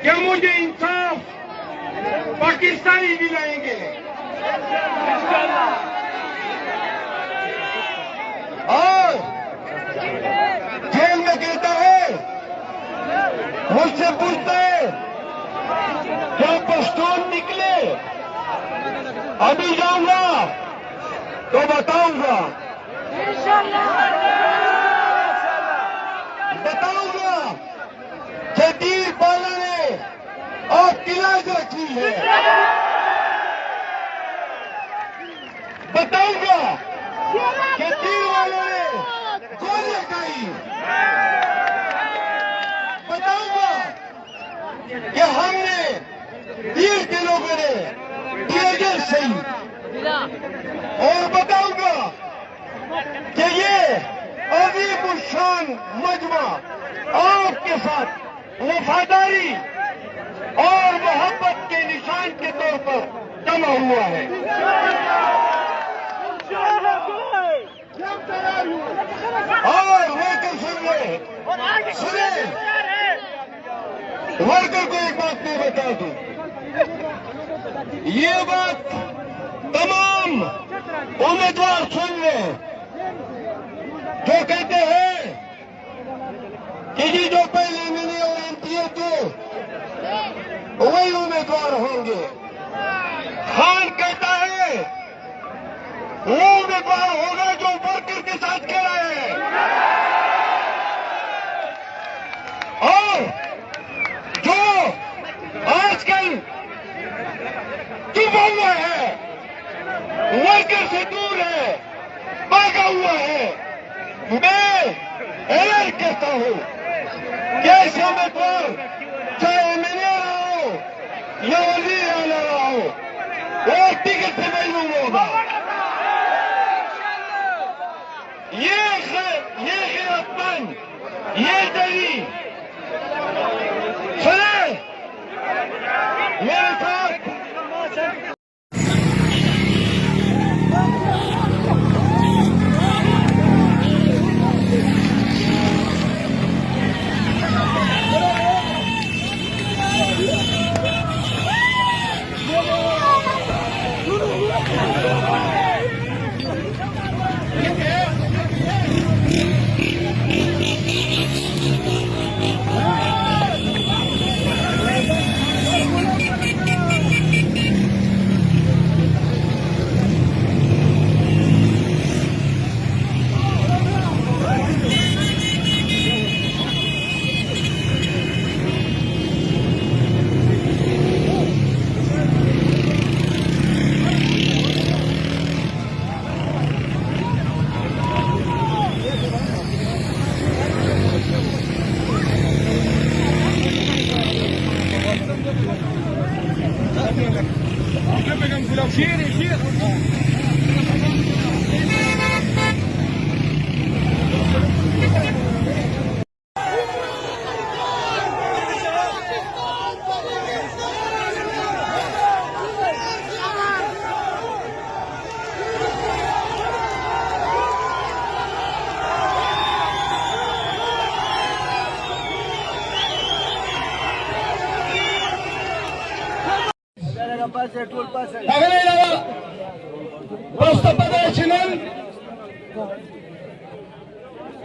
क्या मुझे इंसाफ पाकिस्तानी दिलाएंगे। और जेल में कहता है, मुझसे पूछता है क्या पश्तून निकले, अभी जाऊंगा तो बताऊंगा, बताऊंगा कि तीर बाला ने आपकी लाज रखी है, बताऊंगा कि तीर वालों ने गोली खाई, बताऊंगा कि हमने तीर के लोगों ने टीयर सही, और बताऊंगा कि ये अजीम शान मजमा आपके साथ वफादारी और मोहब्बत के निशान के तौर पर जमा हुआ है। और वर्कर सुने, वर्कर को एक बात मैं बता दूं, ये बात तमाम उम्मीदवार सुन लें जो कहते हैं कि जी जो पहले मिले और एमपीए थे वही उम्मीदवार होंगे। खान कहता है वो उम्मीदवार होगा जो वर्कर के साथ खड़ा है। और जो आजकल चुपा हुआ है, वर्कर से दूर है, भागा हुआ है, मैं ऐलान करता हूं कि ऐसे उम्मीदवार चाहे मैंने रहा हो या वजीर आला रहा हो, वो टिकट से मजबूर होगा। ये खिलाफत, ये दली सुने मेरे साथ।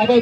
अब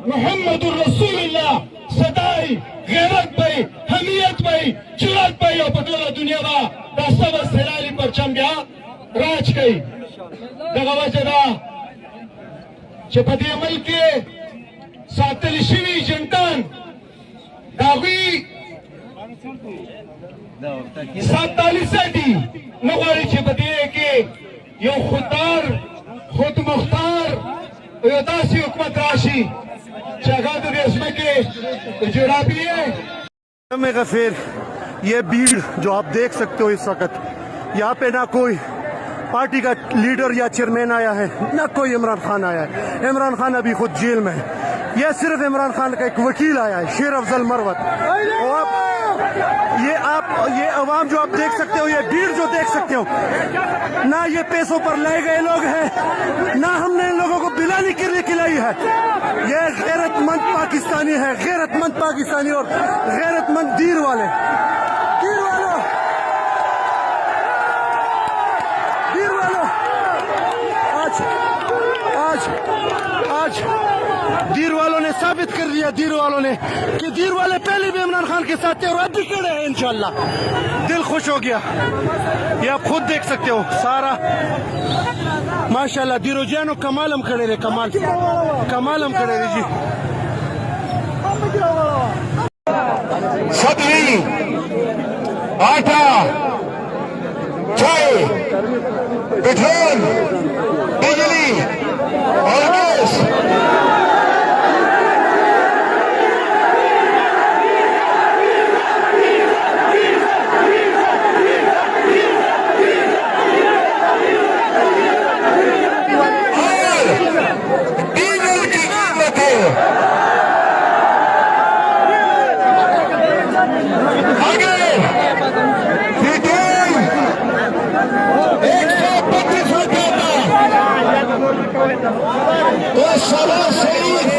मोहम्मदुर रसूलुल्लाह सदाई गैरत भाई हमियत भाई जुरात भाई और पटोला दुनिया बा रास्ता बस हिलाली परचम गया राज कई दगवा जदा चपती अमल के सातलिशिवी जनतान दागी 47 नगवारी चपती है कि यो खुददार खुद मुख्तार यो दासी हुकूमत राशि जगह देश में के जुड़ा भी है में गफीर ये भीड़ जो आप देख सकते हो इस वक्त यहाँ पे ना कोई पार्टी का लीडर या चेयरमैन आया है ना कोई इमरान खान आया है। इमरान खान अभी खुद जेल में है। यह सिर्फ इमरान खान का एक वकील आया है शेर अफजल मरवत। और ये अवाम जो आप देख सकते हो ये भीड़ जो देख सकते हो ना ये पैसों पर लाए गए लोग हैं ना हमने इन लोगों को बिलानी के लिए खिलाई है। ये गैरतमंद पाकिस्तानी है गैरतमंद पाकिस्तानी और गैरतमंद दीर वाले आज दीर वालों ने साबित कर दिया दीर वालों ने कि दीर वाले पहले भी इमरान खान के साथ थे और अब भी खड़े हैं। इंशाल्लाह दिल खुश हो गया। ये आप खुद देख सकते हो सारा माशाल्लाह दीरो जानो कमालम खड़े रहे कमालम खड़े रहे जी। सदरी आटा चाय पेट्रोल बिजली और गैस तो सवा शरीफ